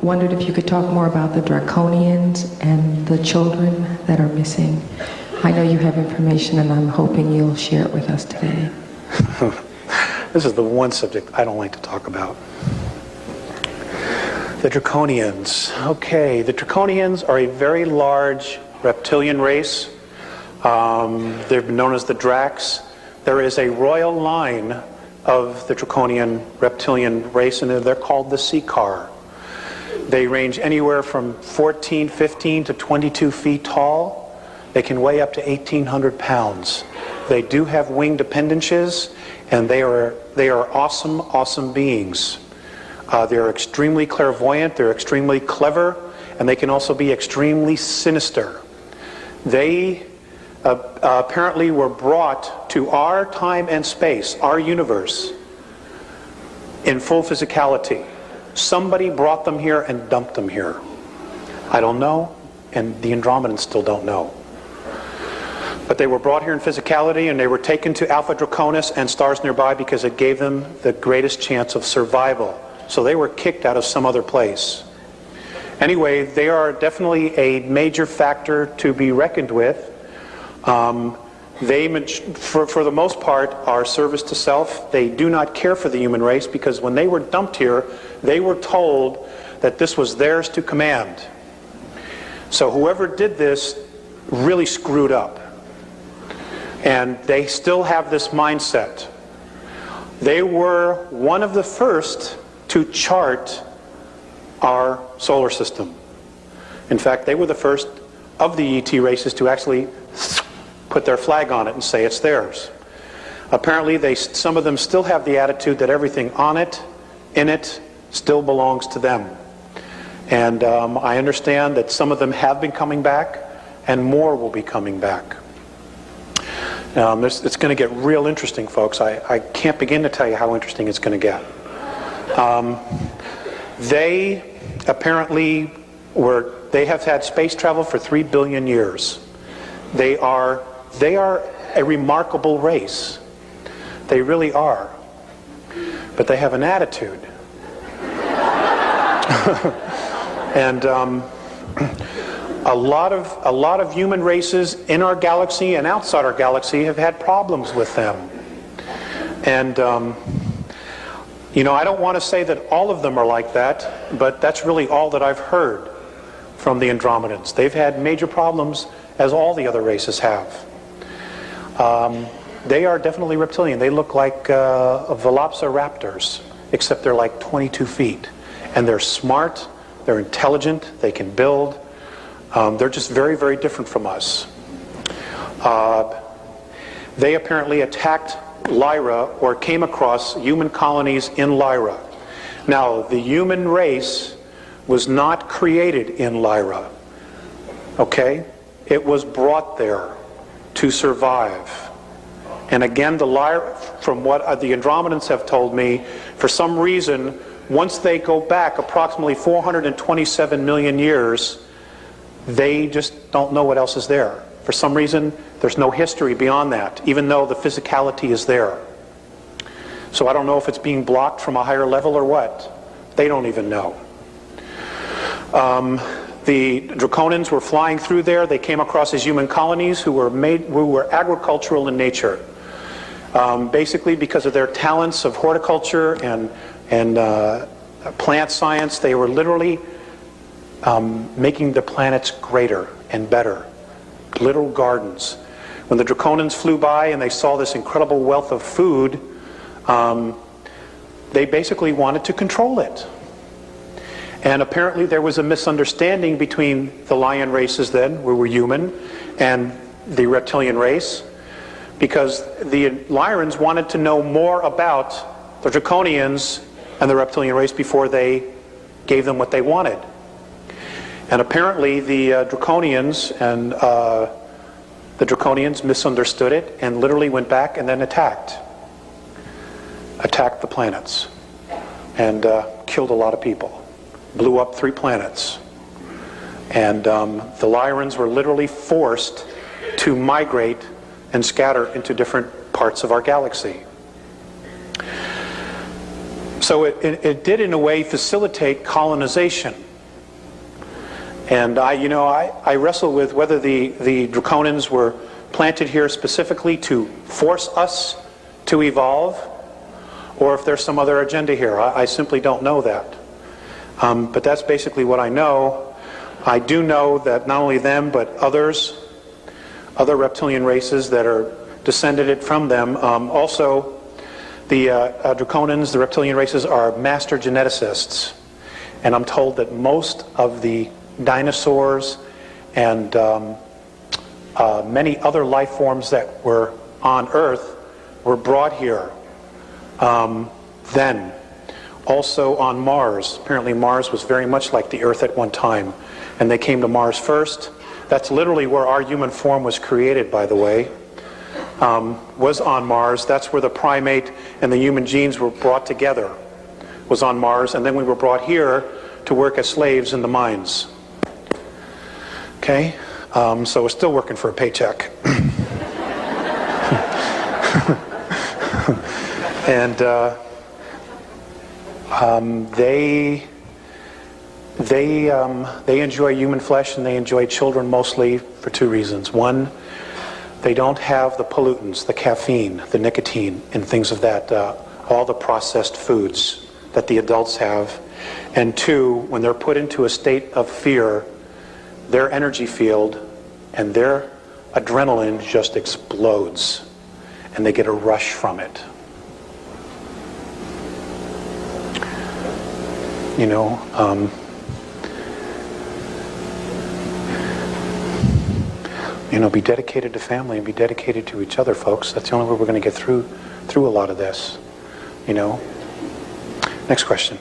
Wondered if you could talk more about the Draconians and the children that are missing. I know you have information, and I'm hoping you'll share it with us today. This is the one subject I don't like to talk about. The Draconians. Okay, the Draconians are a very large reptilian race. They're known as the Dracs. There is a royal line of the Draconian reptilian race, and they're called the Seeker. They range anywhere from 14, 15 to 22 feet tall. They can weigh up to 1,800 pounds. They do have winged appendages, and they are awesome, awesome beings. They're extremely clairvoyant, they're extremely clever, and they can also be extremely sinister. They apparently were brought to our time and space, our universe, in full physicality. Somebody brought them here and dumped them here. I don't know, and the Andromedans still don't know. But they were brought here in physicality, and they were taken to Alpha Draconis and stars nearby because it gave them the greatest chance of survival. So they were kicked out of some other place. Anyway, they are definitely a major factor to be reckoned with. They, for the most part, are service to self. They do not care for the human race because when they were dumped here, they were told that this was theirs to command. So whoever did this really screwed up. And they still have this mindset. They were one of the first to chart our solar system. In fact, they were the first of the ET races to actually put their flag on it and say it's theirs. Apparently, some of them still have the attitude that everything on it, in it, still belongs to them. And I understand that some of them have been coming back, and more will be coming back. It's going to get real interesting, folks. I can't begin to tell you how interesting it's going to get. They apparently they have had space travel for 3 billion years. They are a remarkable race. They really are. But they have an attitude. And a lot of human races in our galaxy and outside our galaxy have had problems with them. And you know, I don't want to say that all of them are like that, but that's really all that I've heard from the Andromedans. They've had major problems, as all the other races have. They are definitely reptilian. They look like velociraptors, except they're like 22 feet. And they're smart, they're intelligent, they can build. They're just very, very different from us. They apparently attacked Lyra, or came across human colonies in Lyra. Now, the human race was not created in Lyra. Okay? It was brought there to survive. And again, the Lyra, from what the Andromedans have told me, for some reason, once they go back approximately 427 million years, they just don't know what else is there. For some reason, there's no history beyond that, even though the physicality is there. So I don't know if it's being blocked from a higher level or what. They don't even know. The Draconians were flying through there. They came across these human colonies who were agricultural in nature. Basically, because of their talents of horticulture and plant science, they were literally making the planets greater and better. Little gardens. When the Draconians flew by and they saw this incredible wealth of food, they basically wanted to control it. And apparently there was a misunderstanding between the lion races then, we were human, and the reptilian race, because the Lyrians wanted to know more about the Draconians and the reptilian race before they gave them what they wanted. And apparently the Draconians misunderstood it and literally went back and then attacked the planets and killed a lot of people. Blew up 3 planets. And the Lyrians were literally forced to migrate and scatter into different parts of our galaxy. So it did in a way facilitate colonization. And I wrestle with whether the draconians were planted here specifically to force us to evolve, or if there's some other agenda here. I simply don't know that. But that's basically what I know. I do know that not only them, but other reptilian races that are descended from them. Also, the draconians, the reptilian races, are master geneticists. And I'm told that most of the dinosaurs and many other life forms that were on Earth were brought here then. Also on Mars. Apparently Mars was very much like the Earth at one time. And they came to Mars first. That's literally where our human form was created, by the way. Was on Mars. That's where the primate and the human genes were brought together. Was on Mars. And then we were brought here to work as slaves in the mines. Okay? So we're still working for a paycheck. And they enjoy human flesh, and they enjoy children mostly for two reasons. One, they don't have the pollutants, the caffeine, the nicotine, and things of that, all the processed foods that the adults have. And two, when they're put into a state of fear, their energy field and their adrenaline just explodes, and they get a rush from it. Be dedicated to family and be dedicated to each other, folks. That's the only way we're going to get through a lot of this. Next question.